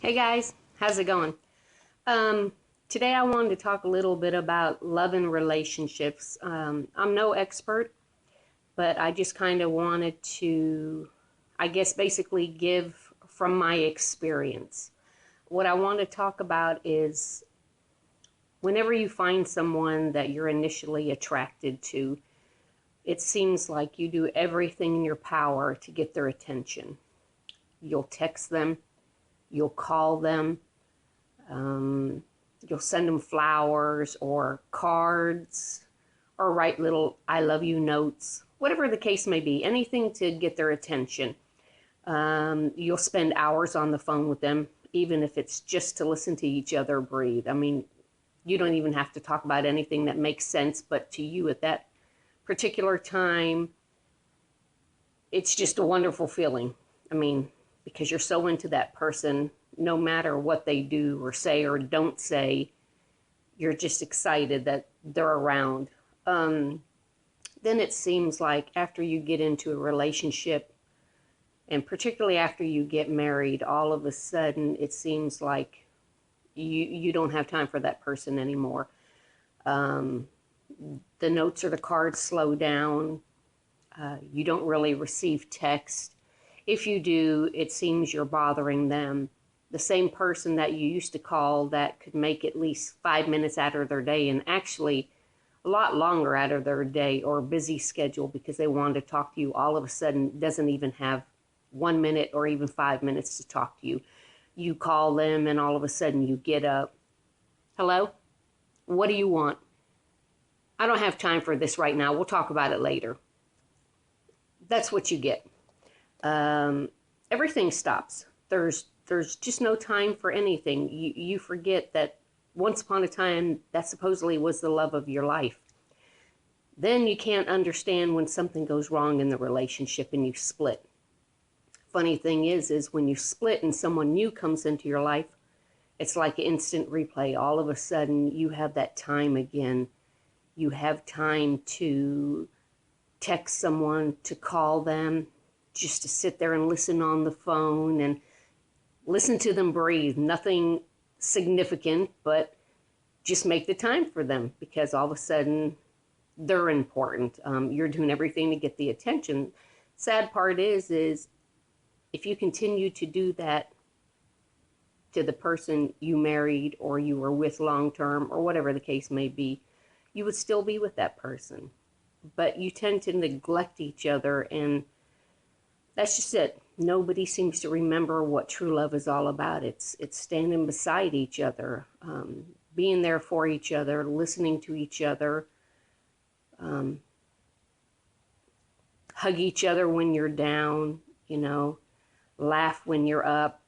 Hey guys, how's it going? Um, Today I wanted to talk a little bit about love and relationships. I'm no expert, but I just kind of wanted to, I guess, basically give from my experience. What I want to talk about is whenever you find someone that you're initially attracted to, it seems like you do everything in your power to get their attention. You'll text them, you'll call them, Um, you'll send them flowers or cards or write little I love you notes, whatever the case may be, anything to get their attention. You'll spend hours on the phone with them, even if it's just to listen to each other breathe. I mean, you don't even have to talk about anything that makes sense, but to you at that particular time, it's just a wonderful feeling. I mean, because you're so into that person, no matter what they do or say or don't say, you're just excited that they're around. Um, then it seems like after you get into a relationship, and particularly after you get married, all of a sudden it seems like you don't have time for that person anymore. Um, the notes or the cards slow down. You don't really receive text. If you do, it seems you're bothering them. The same person that you used to call that could make at least 5 minutes out of their day, and actually a lot longer out of their day or busy schedule because they wanted to talk to you, all of a sudden doesn't even have 1 minute or even 5 minutes to talk to you. You call them and all of a sudden you get up. Hello? What do you want? I don't have time for this right now. We'll talk about it later. That's what you get. um, Everything stops. There's just no time for anything. You forget that once upon a time that supposedly was the love of your life. Then you can't understand when something goes wrong in the relationship and you split. Funny thing is when you split and someone new comes into your life, it's like an instant replay. All of a sudden you have that time again. You have time to text someone, to call them, just to sit there and listen on the phone and listen to them breathe. Nothing significant, but just make the time for them because all of a sudden they're important. You're doing everything to get the attention. Sad part is if you continue to do that to the person you married or you were with long term or whatever the case may be, you would still be with that person. But you tend to neglect each other, and that's just it. Nobody seems to remember what true love is all about. It's standing beside each other, being there for each other, listening to each other, um, hug each other when you're down, you know, laugh when you're up.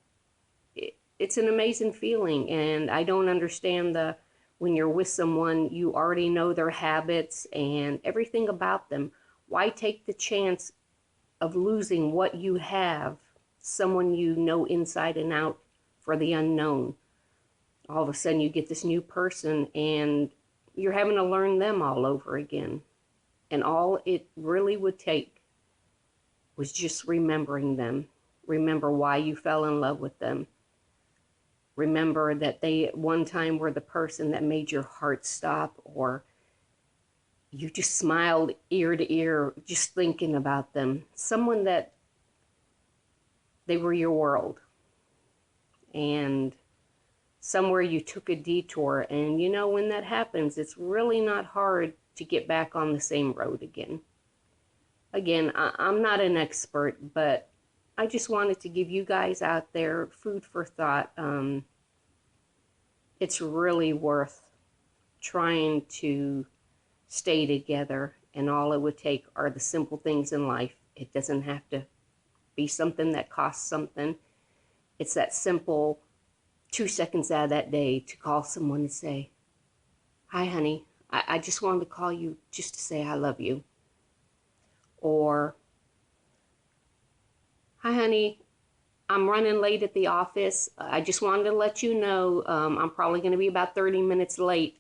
It's an amazing feeling, and I don't understand the when you're with someone, you already know their habits and everything about them. Why take the chance of losing what you have, someone you know inside and out, for the unknown? All of a sudden you get this new person and you're having to learn them all over again. And all it really would take was just remembering them. Remember why you fell in love with them. Remember that they at one time were the person that made your heart stop, or you just smiled ear to ear just thinking about them. Someone that they were your world. And somewhere you took a detour. And you know, when that happens, it's really not hard to get back on the same road again. Again, I'm not an expert, but I just wanted to give you guys out there food for thought. It's really worth trying to stay together, and all it would take are the simple things in life. It doesn't have to be something that costs something. It's that simple 2 seconds out of that day to call someone and say, hi, honey, I just wanted to call you just to say I love you. Or, hi, honey, I'm running late at the office. I just wanted to let you know I'm probably going to be about 30 minutes late.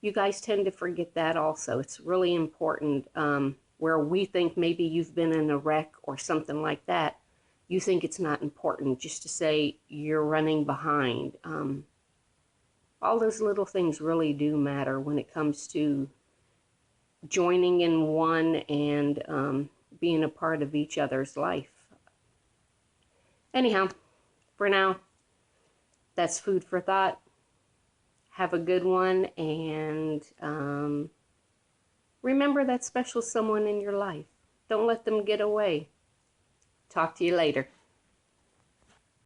You guys tend to forget that also. It's really important where we think maybe you've been in a wreck or something like that. you think it's not important, just to say you're running behind. All those little things really do matter when it comes to joining in one and being a part of each other's life. Anyhow, for now, that's food for thought. Have a good one, and remember that special someone in your life. Don't let them get away. Talk to you later.